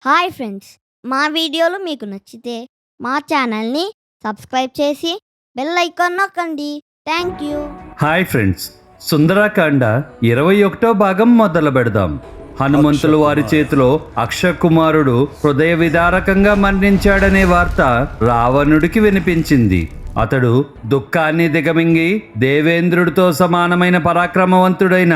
Hi friends, మా వీడియోలు మీకు నచ్చితే మా ఛానల్ని సబ్స్క్రైబ్ చేసి బెల్ ఐకాన్ నొక్కండి. Thank you. Hi friends, Sundarakanda 21వ భాగం మొదలు పెడదాం. హనుమంతులు వారి చేతిలో అక్షకుమారుడు హృదయ విదారకంగా మరణించాడనే వార్త రావణుడికి వినిపించింది. అతడు దుఃఖాన్ని దిగమింగి దేవేంద్రుడితో సమానమైన పరాక్రమవంతుడైన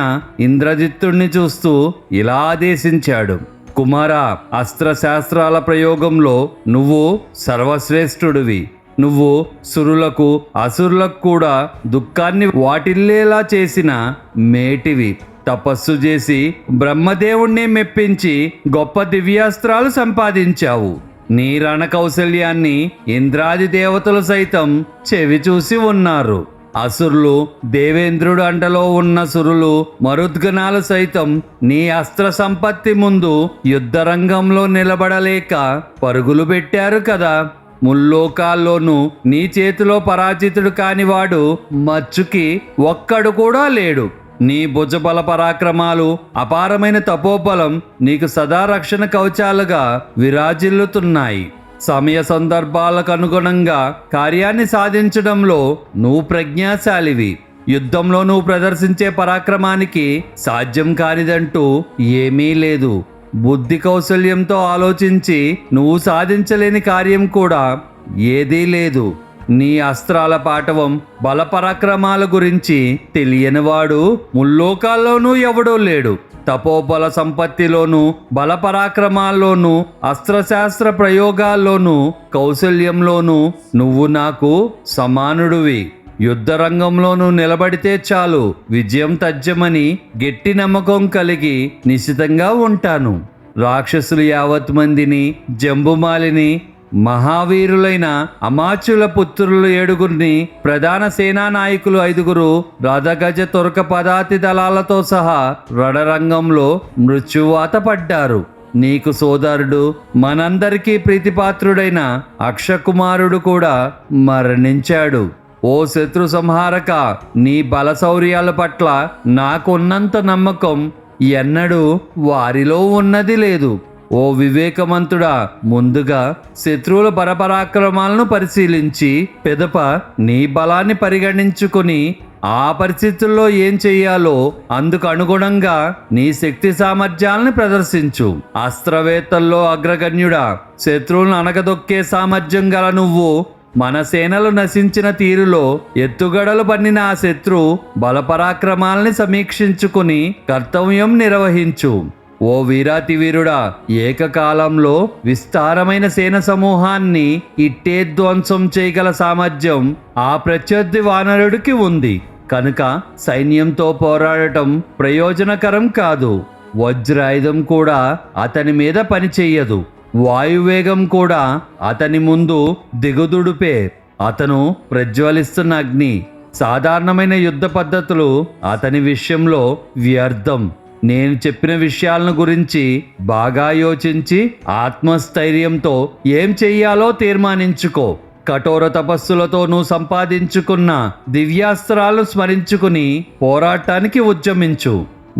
ఇంద్రజిత్తుడిని చూస్తూ ఇలా ఆదేశించాడు: కుమారా, అస్త్రశాస్త్రాల ప్రయోగంలో నువ్వు సర్వశ్రేష్ఠుడివి. నువ్వు సురులకు అసురులకు కూడా దుఃఖాన్ని వాటిల్లేలా చేసిన మేటివి. తపస్సు చేసి బ్రహ్మదేవుణ్ణి మెప్పించి గొప్ప దివ్యాస్త్రాలు సంపాదించావు. నీ రణ కౌశల్యాన్ని ఇంద్రాది దేవతలు సైతం చెవి చూసి ఉన్నారు. అసురులు, దేవేంద్రుడు అండలో ఉన్న సురులు, మరుద్గణాలు సైతం నీ అస్త్ర సంపత్తి ముందు యుద్ధరంగంలో నిలబడలేక పరుగులు పెట్టారు కదా. ముల్లోకాల్లోనూ నీ చేతిలో పరాజితుడు కానివాడు మచ్చుకి ఒక్కడు కూడా లేడు. నీ భుజబల పరాక్రమాలు, అపారమైన తపోబలం నీకు సదా రక్షణ కవచాలుగా విరాజిల్లుతున్నాయి. సమయ సందర్భాలకు అనుగుణంగా కార్యాన్ని సాధించడంలో నువ్వు ప్రజ్ఞాశాలివి. యుద్ధంలో నువ్వు ప్రదర్శించే పరాక్రమానికి సాధ్యం కానిదంటూ ఏమీ లేదు. బుద్ధి కౌశల్యంతో ఆలోచించి నువ్వు సాధించలేని కార్యం కూడా ఏదీ లేదు. నీ అస్త్రాల పాటవం, బలపరాక్రమాల గురించి తెలియనివాడు ముల్లోకాల్లోనూ ఎవడూ లేడు. తపోబల సంపత్తిలోనూ, బలపరాక్రమాల్లోనూ, అస్త్రశాస్త్ర ప్రయోగాల్లోనూ, కౌశల్యంలోనూ నువ్వు నాకు సమానుడివి. యుద్ధరంగంలోనూ నిలబడితే చాలు, విజయం తథ్యమని గట్టి నమ్మకం కలిగి నిశితంగా ఉంటాను. రాక్షసులు యావత్ మందిని, జంబుమాలిని, మహావీరులైన అమాచుల పుత్రులు 7గురిని, ప్రధాన సేనా నాయకులు 5గురు, రథగజ తురక పదాతి దళాలతో సహా రణరంగంలో మృత్యువాత పడ్డారు. నీకు సోదరుడు, మనందరికీ ప్రీతిపాత్రుడైన అక్షకుమారుడు కూడా మరణించాడు. ఓ శత్రు సంహారక, నీ బలశౌర్యాల పట్ల నాకున్నంత నమ్మకం ఎన్నడూ వారిలో ఉన్నది లేదు. ఓ వివేకవంతుడా, ముందుగా శత్రువుల పరపరాక్రమాలను పరిశీలించి పిదప నీ బలాన్ని పరిగణించుకుని ఆ పరిస్థితుల్లో ఏం చెయ్యాలో అందుకు అనుగుణంగా నీ శక్తి సామర్థ్యాలను ప్రదర్శించు. అస్త్రవేత్తల్లో అగ్రగణ్యుడా, శత్రువులను అనగదొక్కే సామర్థ్యం గల నువ్వు మన సేనలు నశించిన తీరులో ఎత్తుగడలు పన్నిన ఆ శత్రు బలపరాక్రమాలని సమీక్షించుకుని కర్తవ్యం నిర్వహించు. ఓ వీరాతి వీరుడా, ఏకకాలంలో విస్తారమైన సేన సమూహాన్ని ఇట్టే ధ్వంసం చేయగల సామర్థ్యం ఆ ప్రత్యర్థి వానరుడికి ఉంది. కనుక సైన్యంతో పోరాడటం ప్రయోజనకరం కాదు. వజ్రాయుధం కూడా అతని మీద పనిచెయ్యదు. వాయువేగం కూడా అతని ముందు దిగుదుడుపే. అతను ప్రజ్వలిస్తున్న అగ్ని. సాధారణమైన యుద్ధ పద్ధతులు అతని విషయంలో వ్యర్థం. నేను చెప్పిన విషయాలను గురించి బాగా యోచించి ఆత్మస్థైర్యంతో ఏం చెయ్యాలో తీర్మానించుకో. కఠోర తపస్సులతో నువ్వు సంపాదించుకున్న దివ్యాస్త్రాలను స్మరించుకుని పోరాటానికి ఉద్యమించు.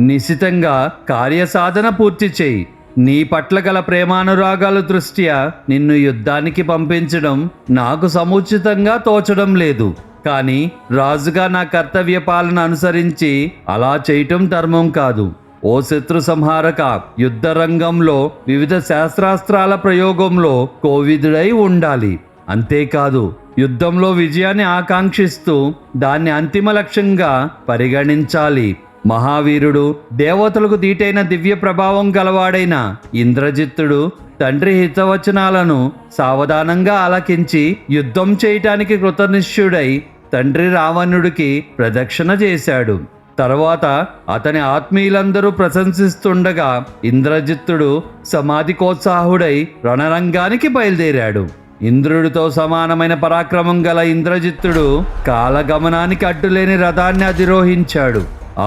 నిశితంగా కార్యసాధన పూర్తి చేయి. నీ పట్ల గల ప్రేమానురాగాల దృష్ట్యా నిన్ను యుద్ధానికి పంపించడం నాకు సముచితంగా తోచడం లేదు. కానీ రాజుగా నా కర్తవ్య పాలన అనుసరించి అలా చేయటం ధర్మం కాదు. ఓ శత్రు సంహారక, యుద్ధ రంగంలో వివిధ శాస్త్రాస్త్రాల ప్రయోగంలో కోవిదుడై ఉండాలి. అంతేకాదు, యుద్ధంలో విజయాన్ని ఆకాంక్షిస్తూ దాన్ని అంతిమ లక్ష్యంగా పరిగణించాలి. మహావీరుడు, దేవతలకు దీటైన దివ్య ప్రభావం గలవాడైన ఇంద్రజిత్తుడు తండ్రి హితవచనాలను సావధానంగా ఆలకించి యుద్ధం చేయటానికి కృతనిశ్చుడై తండ్రి రావణుడికి ప్రదక్షిణ చేశాడు. తర్వాత అతని ఆత్మీయులందరూ ప్రశంసిస్తుండగా ఇంద్రజిత్తుడు సమాధికోత్సాహుడై రణరంగానికి బయలుదేరాడు. ఇంద్రుడితో సమానమైన పరాక్రమం గల ఇంద్రజిత్తుడు కాలగమనానికి అడ్డులేని రథాన్ని అధిరోహించాడు.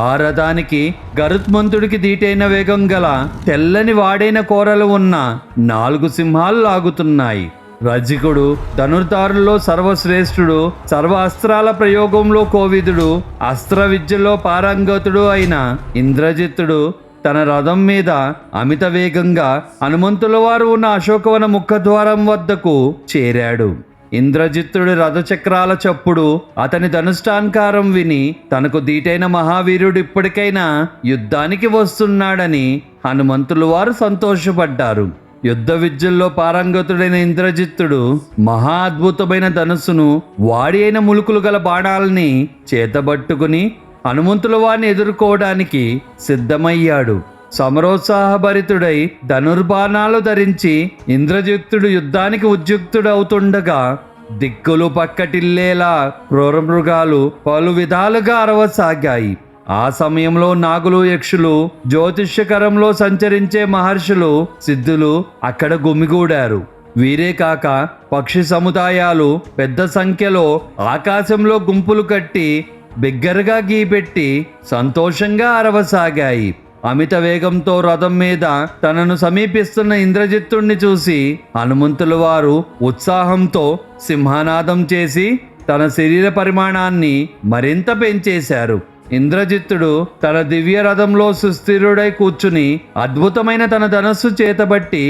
ఆ రథానికి గరుత్మంతుడికి దీటైన వేగం గల తెల్లని వాడైన కోరలు ఉన్న 4 సింహాలు లాగుతున్నాయి. రజికుడు, ధనుర్ధారుల్లో సర్వశ్రేష్ఠుడు, సర్వ అస్త్రాల ప్రయోగంలో కోవిదుడు, అస్త్ర విద్యలో పారంగతుడు అయిన ఇంద్రజిత్తుడు తన రథం మీద అమిత వేగంగా హనుమంతుల వారు ఉన్న అశోకవన ముఖద్వారం వద్దకు చేరాడు. ఇంద్రజిత్తుడి రథచక్రాల చప్పుడు, అతని ధనుష్టాంకారం విని తనకు దీటైన మహావీరుడు ఇప్పటికైనా యుద్ధానికి వస్తున్నాడని హనుమంతుల వారు సంతోషపడ్డారు. యుద్ధ విద్యల్లో పారంగతుడైన ఇంద్రజిత్తుడు మహా అద్భుతమైన ధనుస్సును, వాడి అయిన ములుకులు గల బాణాలని చేతబట్టుకుని హనుమంతుల వారిని ఎదుర్కోవడానికి సిద్ధమయ్యాడు. సమరోత్సాహభరితుడై ధనుర్బాణాలు ధరించి ఇంద్రజిత్తుడు యుద్ధానికి ఉద్యుక్తుడవుతుండగా దిక్కులు పక్కటిల్లేలా క్రూరమృగాలు పలు విధాలుగా అరవసాగాయి. ఆ సమయంలో నాగులు, యక్షులు, జ్యోతిష్యకరంలో సంచరించే మహర్షులు, సిద్ధులు అక్కడ గుమిగూడారు. వీరే కాక పక్షి సముదాయాలు పెద్ద సంఖ్యలో ఆకాశంలో గుంపులు కట్టి బిగ్గరగా గీపెట్టి సంతోషంగా అరవసాగాయి. అమిత వేగంతో రథం మీద తనను సమీపిస్తున్న ఇంద్రజిత్తుణ్ణి చూసి హనుమంతుల వారు ఉత్సాహంతో సింహనాదం చేసి తన శరీర పరిమాణాన్ని మరింత పెంచేశారు. ఇంద్రజిత్తుడు తన దివ్య రథంలో సుస్థిరుడై కూర్చుని అద్భుతమైన తన ధనస్సు చేతబట్టి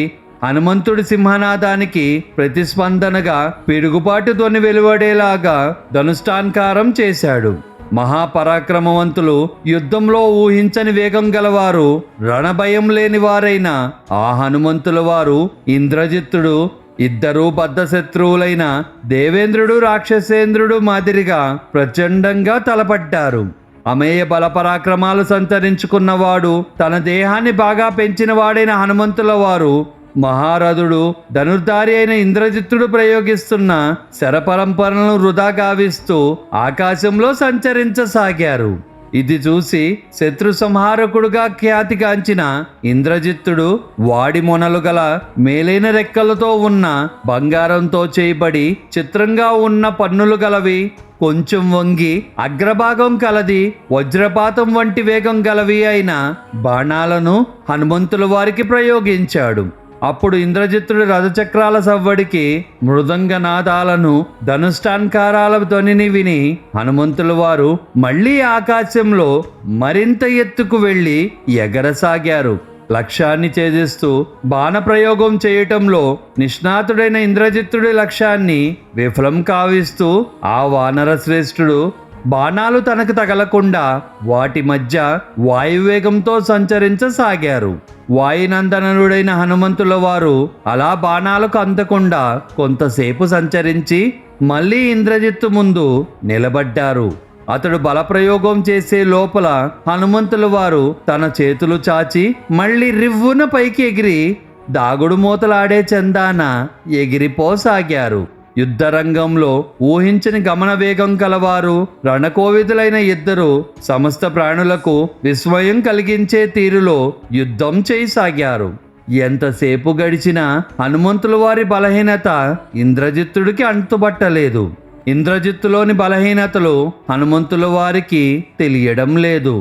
హనుమంతుడి సింహనాదానికి ప్రతిస్పందనగా పిడుగుపాటు ధ్వని వెలువడేలాగా ధనుష్టాంకారం చేశాడు. మహాపరాక్రమవంతులు, యుద్ధంలో ఊహించని వేగం గలవారు, రణభయం లేని వారైన ఆ హనుమంతుల వారు, ఇంద్రజిత్తుడు ఇద్దరూ బద్ధ శత్రువులైన దేవేంద్రుడు, రాక్షసేంద్రుడు మాదిరిగా ప్రచండంగా తలపడ్డారు. అమేయ బలపరాక్రమాలు సంతరించుకున్నవాడు, తన దేహాన్ని బాగా పెంచిన వాడైన హనుమంతుల వారు, మహారథుడు, ధనుర్ధారి అయిన ఇంద్రజిత్తుడు ప్రయోగిస్తున్న శరపరంపరలను వృధా గావిస్తూ ఆకాశంలో సంచరించసాగారు. ఇది చూసి శత్రు సంహారకుడుగా ఖ్యాతిగాంచిన ఇంద్రజిత్తుడు వాడి మొనలు గల మేలైన రెక్కలతో ఉన్న, బంగారంతో చేయబడి చిత్రంగా ఉన్న పన్నులు గలవి, కొంచెం వంగి అగ్రభాగం కలది, వజ్రపాతం వంటి వేగం గలవి అయిన బాణాలను హనుమంతుల వారికి ప్రయోగించాడు. అప్పుడు ఇంద్రజిత్తుడి రథచక్రాల సవ్వడికి, మృదంగ నాదాలను, ధనుష్టాంకారాల ధ్వనిని విని హనుమంతుల వారు మళ్ళీ ఆకాశంలో మరింత ఎత్తుకు వెళ్ళి ఎగరసాగారు. లక్ష్యాన్ని ఛేదిస్తూ బాణప్రయోగం చేయటంలో నిష్ణాతుడైన ఇంద్రజిత్తుడి లక్ష్యాన్ని విఫలం కావిస్తూ ఆ వానర శ్రేష్ఠుడు బాణాలు తనకు తగలకుండా వాటి మధ్య వాయువేగంతో సంచరించసాగారు. వాయునందనుడైన హనుమంతుల వారు అలా బాణాలకు అందకుండా కొంతసేపు సంచరించి మళ్ళీ ఇంద్రజిత్తు ముందు నిలబడ్డారు. అతడు బలప్రయోగం చేసే లోపల హనుమంతుల వారు తన చేతులు చాచి మళ్ళీ రివ్వున పైకి ఎగిరి దాగుడు మూతలాడే చందాన ఎగిరిపోసాగారు. యుద్ధరంగంలో ఊహించని గమన వేగం కలవారు, రణకోవిదులైన ఇద్దరు సమస్త ప్రాణులకు విస్మయం కలిగించే తీరులో యుద్ధం చేయసాగారు. ఎంతసేపు గడిచినా హనుమంతుల వారి బలహీనత ఇంద్రజిత్తుడికి అంతుబట్టలేదు. ఇంద్రజిత్తులోని బలహీనతలు హనుమంతుల వారికి తెలియడం లేదు.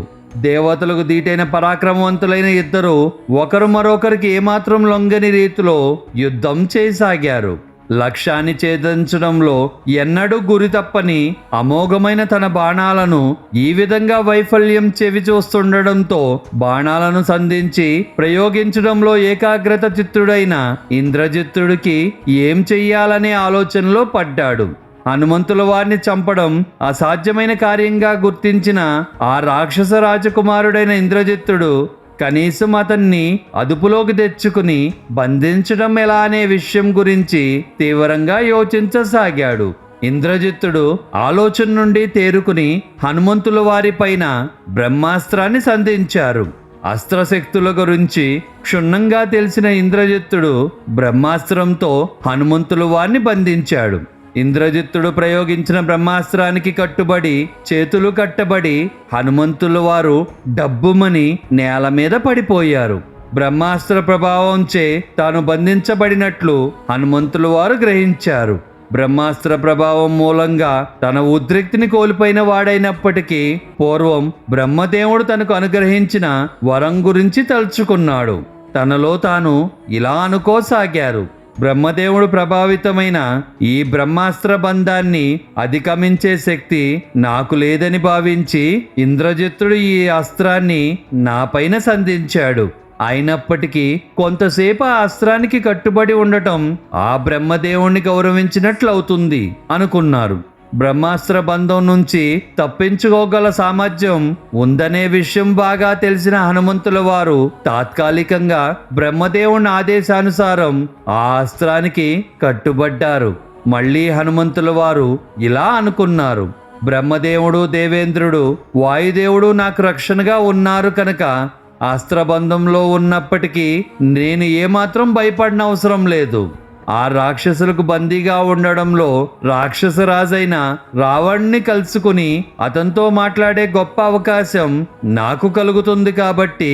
దేవతలకు దీటైన పరాక్రమవంతులైన ఇద్దరు ఒకరు మరొకరికి ఏమాత్రం లొంగని రీతిలో యుద్ధం చేయసాగారు. లక్ష్యాన్ని ఛేదించడంలో ఎన్నడూ గురి తప్పని అమోఘమైన తన బాణాలను ఈ విధంగా వైఫల్యం చెవి చూస్తుండడంతో బాణాలను సంధించి ప్రయోగించడంలో ఏకాగ్రత చిత్తుడైన ఇంద్రజిత్తుడికి ఏం చెయ్యాలనే ఆలోచనలో పడ్డాడు. హనుమంతుల వారిని చంపడం అసాధ్యమైన కార్యంగా గుర్తించిన ఆ రాక్షస రాజకుమారుడైన ఇంద్రజిత్తుడు కనీసం అతన్ని అదుపులోకి తెచ్చుకుని బంధించడం ఎలా అనే విషయం గురించి తీవ్రంగా యోచించసాగాడు. ఇంద్రజిత్తుడు ఆలోచన నుండి తేరుకుని హనుమంతుల వారి పైన బ్రహ్మాస్త్రాన్ని సంధించారు. అస్త్రశక్తుల గురించి క్షుణ్ణంగా తెలిసిన ఇంద్రజిత్తుడు బ్రహ్మాస్త్రంతో హనుమంతుల వారిని బంధించాడు. ఇంద్రజిత్తుడు ప్రయోగించిన బ్రహ్మాస్త్రానికి కట్టుబడి చేతులు కట్టబడి హనుమంతుల వారు డబ్బుమని నేల మీద పడిపోయారు. బ్రహ్మాస్త్ర ప్రభావంచే తాను బంధించబడినట్లు హనుమంతుల వారు గ్రహించారు. బ్రహ్మాస్త్ర ప్రభావం మూలంగా తన ఉద్రిక్తిని కోల్పోయిన వాడైనప్పటికీ పూర్వం బ్రహ్మదేవుడు తనకు అనుగ్రహించిన వరం గురించి తలుచుకున్నాడు. తనలో తాను ఇలా అనుకోసాగారు, బ్రహ్మదేవుడు ప్రభావితమైన ఈ బ్రహ్మాస్త్ర బంధాన్ని అధిగమించే శక్తి నాకు లేదని భావించి ఇంద్రజిత్తుడు ఈ అస్త్రాన్ని నాపైన సంధించాడు. అయినప్పటికీ కొంతసేపు ఆ అస్త్రానికి కట్టుబడి ఉండటం ఆ బ్రహ్మదేవుణ్ణి గౌరవించినట్లవుతుంది అనుకున్నారు. బ్రహ్మాస్త్ర బంధం నుంచి తప్పించుకోగల సామర్థ్యం ఉందనే విషయం బాగా తెలిసిన హనుమంతుల వారు తాత్కాలికంగా బ్రహ్మదేవుని ఆదేశానుసారం ఆ అస్త్రానికి కట్టుబడ్డారు. మళ్ళీ హనుమంతుల వారు ఇలా అనుకున్నారు, బ్రహ్మదేవుడు, దేవేంద్రుడు, వాయుదేవుడు నాకు రక్షణగా ఉన్నారు కనుక అస్త్రబంధంలో ఉన్నప్పటికీ నేను ఏమాత్రం భయపడిన అవసరం లేదు. ఆ రాక్షసులకు బందీగా ఉండడంలో రాక్షసరాజైన రావణ్ణి కలుసుకుని అతనితో మాట్లాడే గొప్ప అవకాశం నాకు కలుగుతుంది కాబట్టి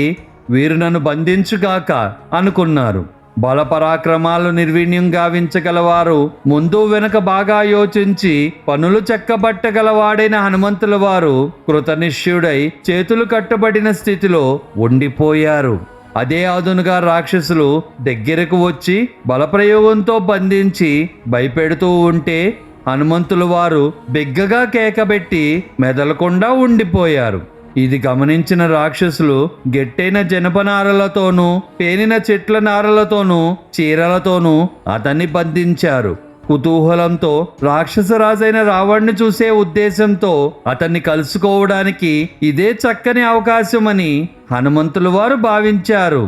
వీరు నన్ను బంధించుగాక అనుకున్నారు. బలపరాక్రమాలు నిర్వీణ్యం గావించగలవారు, ముందు వెనక బాగా యోచించి పనులు చెక్కబట్టగలవాడైన హనుమంతుల వారు కృతనిశ్చయుడై చేతులు కట్టబడిన స్థితిలో ఉండిపోయారు. అదే అదునుగా రాక్షసులు దగ్గరకు వచ్చి బలప్రయోగంతో బంధించి భయపెడుతూ ఉంటే హనుమంతుల వారు బిగ్గగా కేకబెట్టి మెదలకుండా ఉండిపోయారు. ఇది గమనించిన రాక్షసులు గెట్టైన జనపనారలతోనూ, పేనిన చెట్ల నారలతోనూ, చీరలతోనూ అతన్ని బంధించారు. కుతూహలంతో రాక్షసరాజైన రావణ్ణి చూసే ఉద్దేశంతో అతన్ని కలుసుకోవడానికి ఇదే చక్కని అవకాశమని హనుమంతుల వారు భావించారు.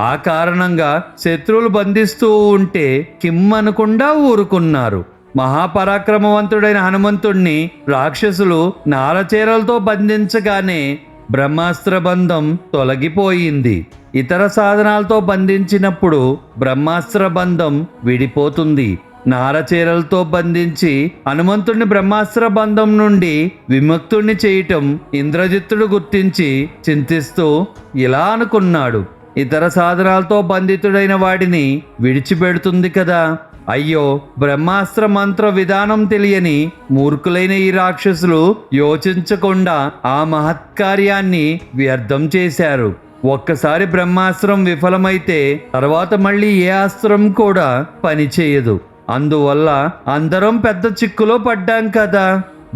ఆ కారణంగా శత్రువులు బంధిస్తూ ఉంటే కిమ్మనకుండా ఊరుకున్నారు. మహాపరాక్రమవంతుడైన హనుమంతుణ్ణి రాక్షసులు నారచీరలతో బంధించగానే బ్రహ్మాస్త్ర బంధం తొలగిపోయింది. ఇతర సాధనాలతో బంధించినప్పుడు బ్రహ్మాస్త్ర బంధం విడిపోతుంది. నారచీరలతో బంధించి హనుమంతుడిని బ్రహ్మాస్త్ర బంధం నుండి విముక్తుణ్ణి చేయటం ఇంద్రజిత్తుడు గుర్తించి చింతిస్తూ ఇలా అనుకున్నాడు, ఇతర సాధనాలతో బంధితుడైన వాడిని విడిచిపెడుతుంది కదా. అయ్యో, బ్రహ్మాస్త్ర మంత్ర విధానం తెలియని మూర్ఖులైన ఈ రాక్షసులు యోచించకుండా ఆ మహత్కార్యాన్ని వ్యర్థం చేశారు. ఒక్కసారి బ్రహ్మాస్త్రం విఫలమైతే తర్వాత మళ్ళీ ఏ అస్త్రం కూడా పనిచేయదు. అందువల్ల అందరం పెద్ద చిక్కులో పడ్డాం కదా.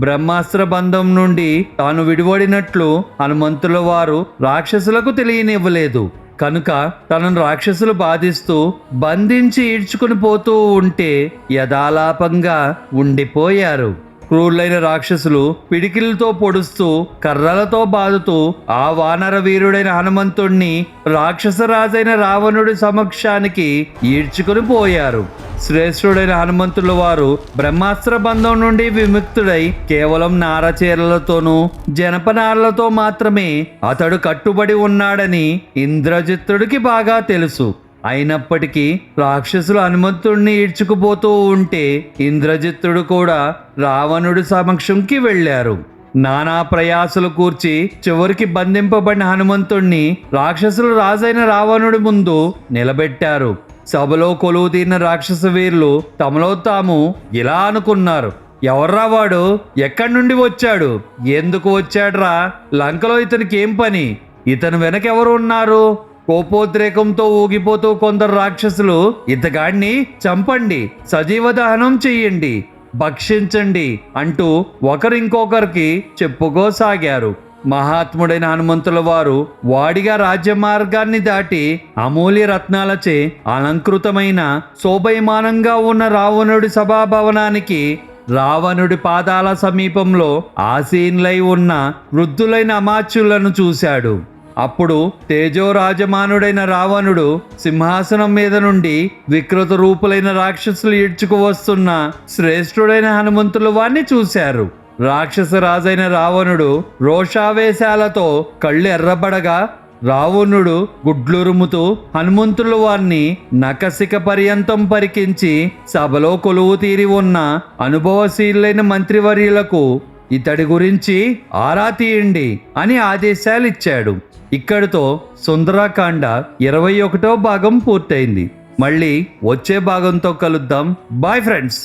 బ్రహ్మాస్త్ర బంధం నుండి తాను విడివడినట్లు హనుమంతుల వారు రాక్షసులకు తెలియనివ్వలేదు. కనుక తనను రాక్షసులు బాధిస్తూ బంధించి ఈడ్చుకుని పోతూ ఉంటే యథాలాపంగా ఉండిపోయారు. క్రూరులైన రాక్షసులు పిడికిలతో పొడుస్తూ కర్రలతో బాదుతూ ఆ వానర వీరుడైన హనుమంతుణ్ణి రాక్షసరాజైన రావణుడి సమక్షానికి ఈడ్చుకుని పోయారు. శ్రేష్ఠుడైన హనుమంతుల వారు బ్రహ్మాస్త్ర బంధం నుండి విముక్తుడై కేవలం నారచీరలతోనూ జనపనారలతో మాత్రమే అతడు కట్టుబడి ఉన్నాడని ఇంద్రజిత్తుడికి బాగా తెలుసు. అయినప్పటికీ రాక్షసులు హనుమంతుడిని ఈడ్చుకుపోతూ ఉంటే ఇంద్రజిత్తుడు కూడా రావణుడి సమక్షంకి వెళ్ళారు. నానా ప్రయాసలు కూర్చి చివరికి బంధింపబడిన హనుమంతుణ్ణి రాక్షసులు రాజైన రావణుడి ముందు నిలబెట్టారు. సభలో కొలువుదీరిన రాక్షస వీరులు తమలో తాము ఇలా అనుకున్నారు, ఎవర్రా వాడు? ఎక్కడి నుండి వచ్చాడు? ఎందుకు వచ్చాడ్రా? లంకలో ఇతనికి ఏం పని? ఇతను వెనకెవరు ఉన్నారు? కోపోద్రేకంతో ఊగిపోతూ కొందరు రాక్షసులు ఇతగాడిని చంపండి, సజీవ దహనం చెయ్యండి, భక్షించండి అంటూ ఒకరింకొకరికి చెప్పుకోసాగారు. మహాత్ముడైన హనుమంతుల వారు వాడిగా రాజ్య మార్గాన్ని దాటి అమూల్య రత్నాలచే అలంకృతమైన శోభయమానంగా ఉన్న రావణుడి సభాభవనానికి రావణుడి పాదాల సమీపంలో ఆసీనులై ఉన్న వృద్ధులైన అమాత్యులను చూశాడు. అప్పుడు తేజోరాజమానుడైన రావణుడు సింహాసనం మీద నుండి వికృత రూపులైన రాక్షసులు ఈడ్చుకు వస్తున్న శ్రేష్ఠుడైన హనుమంతుల వారిని చూశారు. రాక్షస రాజైన రావణుడు రోషావేశాలతో కళ్ళు ఎర్రబడగా రావణుడు గుడ్లురుముతూ హనుమంతుల వారిని నకసిక పర్యంతం పరికించి సభలో కొలువు తీరి ఉన్న అనుభవశీలైన మంత్రివర్యులకు ఇతడి గురించి ఆరా తీయండి అని ఆదేశాలు ఇచ్చాడు. ఇక్కడితో సుందరాకాండ 21వ భాగం పూర్తయింది. మళ్ళీ వచ్చే భాగంతో కలుద్దాం. Bye friends.